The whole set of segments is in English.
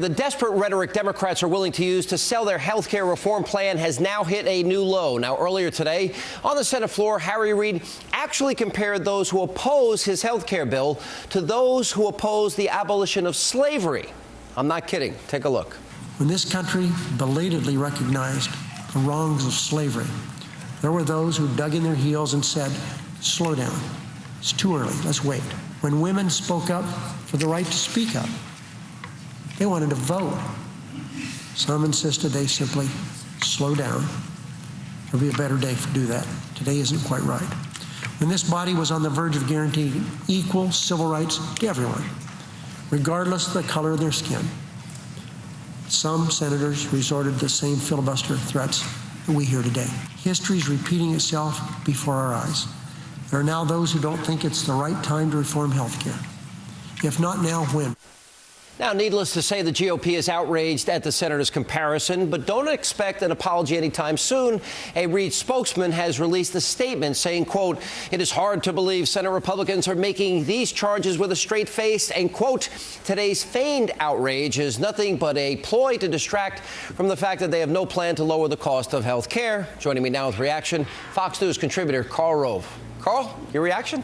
The desperate rhetoric Democrats are willing to use to sell their health care reform plan has now hit a new low. Now, earlier today, on the Senate floor, Harry Reid actually compared those who oppose his health care bill to those who oppose the abolition of slavery. I'm not kidding. Take a look. When this country belatedly recognized the wrongs of slavery, there were those who dug in their heels and said, slow down. It's too early. Let's wait. When women spoke up for the right to speak up, they wanted to vote. Some insisted they simply slow down. There'll be a better day to do that. Today isn't quite right. When this body was on the verge of guaranteeing equal civil rights to everyone, regardless of the color of their skin, some senators resorted to the same filibuster threats that we hear today. History is repeating itself before our eyes. There are now those who don't think it's the right time to reform health care. If not now, when? Now, needless to say, the GOP is outraged at the senator's comparison, but don't expect an apology anytime soon. A Reid spokesman has released a statement saying, quote, "It is hard to believe Senate Republicans are making these charges with a straight face," and, quote, "Today's feigned outrage is nothing but a ploy to distract from the fact that they have no plan to lower the cost of health care." Joining me now with reaction, Fox News contributor Karl Rove. Karl, your reaction?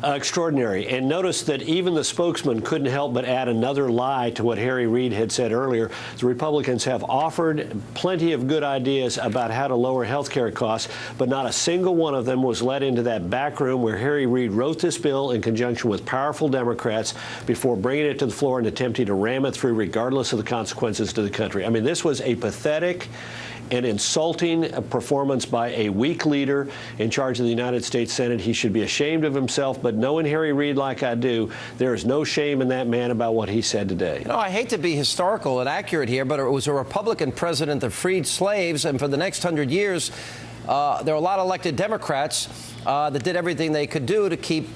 Extraordinary. And notice that even the spokesman couldn't help but add another lie to what Harry Reid had said earlier. The Republicans have offered plenty of good ideas about how to lower health care costs, but not a single one of them was let into that back room where Harry Reid wrote this bill in conjunction with powerful Democrats before bringing it to the floor and attempting to ram it through regardless of the consequences to the country. I mean, this was a pathetic and insulting performance by a weak leader in charge of the United States Senate. He should be ashamed of himself, but knowing Harry Reid like I do, there is no shame in that man about what he said today. You know, I hate to be historical and accurate here, but it was a Republican president that freed slaves, and for the next 100 years, there were a lot of elected Democrats that did everything they could do to keep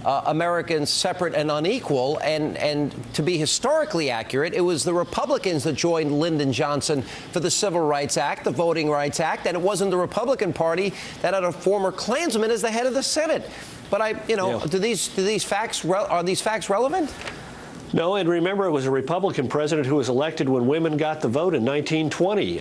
Americans separate and unequal, and to be historically accurate, it was the Republicans that joined Lyndon Johnson for the Civil Rights Act, the Voting Rights Act, and it wasn't the Republican Party that had a former Klansman as the head of the Senate. But are these facts relevant? No, and remember, it was a Republican president who was elected when women got the vote in 1920.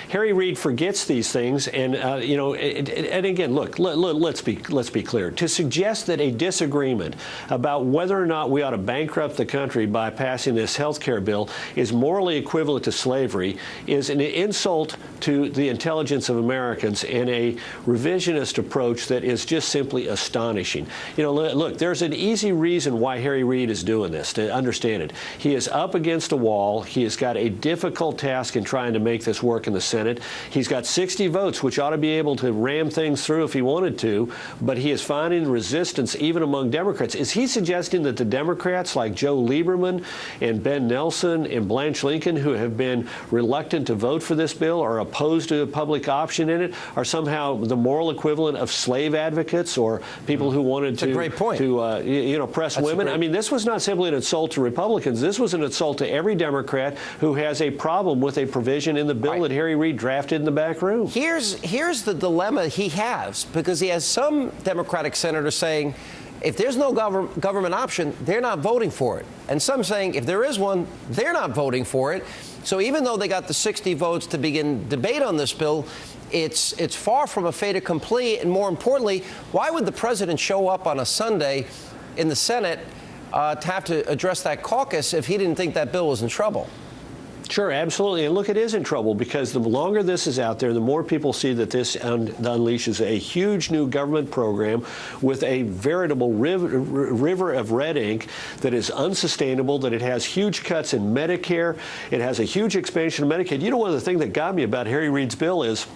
Harry Reid forgets these things, and and again, look, let's be clear. To suggest that a disagreement about whether or not we ought to bankrupt the country by passing this health care bill is morally equivalent to slavery is an insult to the intelligence of Americans and a revisionist approach that is just simply astonishing. Look, there's an easy reason why Harry Reid is doing this, to understand it. He is up against a wall. He has got a difficult task in trying to make this work in the Senate. He's got 60 votes, which ought to be able to ram things through if he wanted to, but he is finding resistance even among Democrats. Is he suggesting that the Democrats like Joe Lieberman and Ben Nelson and Blanche Lincoln, who have been reluctant to vote for this bill or opposed to a public option in it, are somehow the moral equivalent of slave advocates or people who wanted to press women? I mean, this was not simply an insult to Republicans. This was an insult to every Democrat who has a problem with a provision in the bill that Harry Reid drafted in the back room. Here's the dilemma he has, because he has some Democratic senators saying, if there's no government option, they're not voting for it. And some saying, if there is one, they're not voting for it. So even though they got the 60 votes to begin debate on this bill, it's far from a fait accompli. And more importantly, why would the president show up on a Sunday in the Senate to have to address that caucus if he didn't think that bill was in trouble? Sure, absolutely. And look, it is in trouble because the longer this is out there, the more people see that this unleashes a huge new government program with a veritable river of red ink that is unsustainable, that it has huge cuts in Medicare. It has a huge expansion of Medicaid. You know, one of the things that got me about Harry Reid's bill is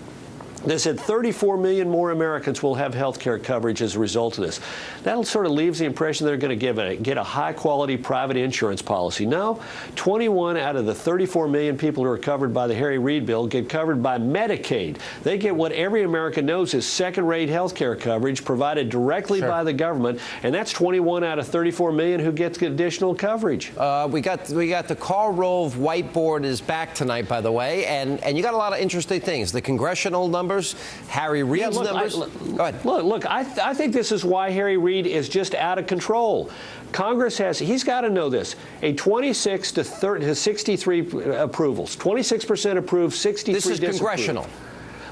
they said 34 million more Americans will have health care coverage as a result of this. That sort of leaves the impression they're going to get a high-quality private insurance policy. No, 21 out of the 34 million people who are covered by the Harry Reid bill get covered by Medicaid. They get what every American knows is second-rate health care coverage provided directly by the government, and that's 21 out of 34 million who get additional coverage. We got the Karl Rove whiteboard is back tonight, by the way, and you got a lot of interesting things. The congressional numbers numbers, Harry Reid's numbers. Go ahead. Look, I think this is why Harry Reid is just out of control. Congress he's got to know this, a 26 to 63 approvals. 26% approved, 63 This is disapproved. congressional.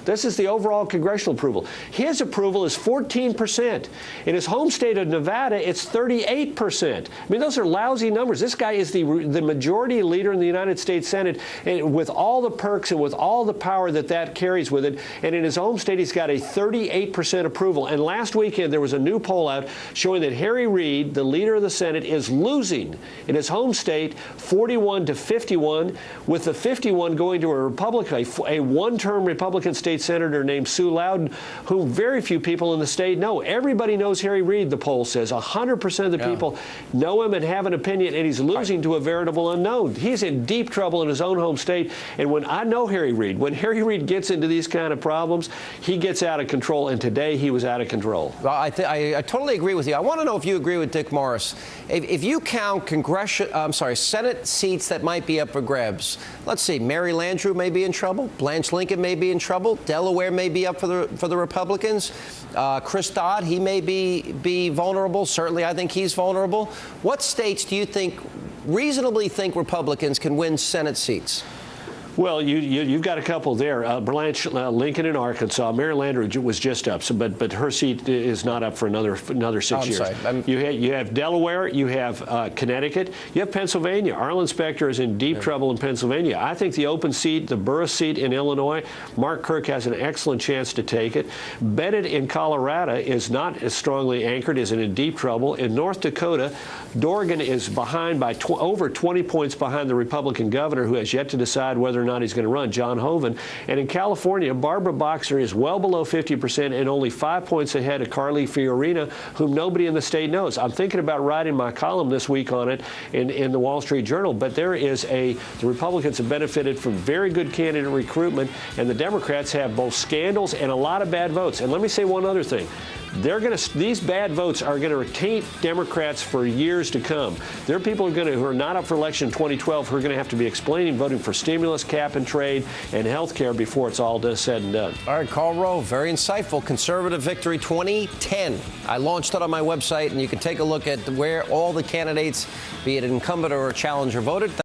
This is the overall congressional approval. His approval is 14%. In his home state of Nevada, it's 38%. I mean, those are lousy numbers. This guy is the majority leader in the United States Senate, and with all the perks and with all the power that carries with it. And in his home state, he's got a 38% approval. And last weekend, there was a new poll out showing that Harry Reid, the leader of the Senate, is losing in his home state 41 to 51, with the 51 going to a Republican, a one-term Republican state senator named Sue Loudon, whom very few people in the state know. Everybody knows Harry Reid, the poll says. 100% of the people know him and have an opinion, and he's losing to a veritable unknown. He's in deep trouble in his own home state. And when I know Harry Reid, when Harry Reid gets into these kind of problems, he gets out of control. And today he was out of control. Well, I totally agree with you. I want to know if you agree with Dick Morris. If you count Senate seats that might be up for grabs, let's see, Mary Landrieu may be in trouble. Blanche Lincoln may be in trouble. Delaware may be up for the Republicans. Chris Dodd, he may be vulnerable. Certainly, I think he's vulnerable. What states do you reasonably think Republicans can win Senate seats? Well, you've got a couple there. Blanche Lincoln in Arkansas. Mary Landrieu was just up, but her seat is not up for another 6 years. Sorry. You have Delaware. You have Connecticut. You have Pennsylvania. Arlen Specter is in deep trouble in Pennsylvania. I think the open seat, the Burris seat in Illinois, Mark Kirk has an excellent chance to take it. Bennett in Colorado is not as strongly anchored, is in deep trouble. In North Dakota, Dorgan is behind by over 20 points behind the Republican governor, who has yet to decide whether or not he's going to run, John Hoeven. And in California, Barbara Boxer is well below 50% and only 5 points ahead of Carly Fiorina, whom nobody in the state knows. I'm thinking about writing my column this week on it in the Wall Street Journal, but the Republicans have benefited from very good candidate recruitment, and the Democrats have both scandals and a lot of bad votes. And let me say one other thing. These bad votes are going to taint Democrats for years to come. There are people who are not up for election in 2012 who are going to have to be explaining voting for stimulus, cap and trade, and health care before it's all said and done. All right, Karl Rove, very insightful. Conservative Victory 2010. I launched it on my website, and you can take a look at where all the candidates, be it an incumbent or a challenger, voted.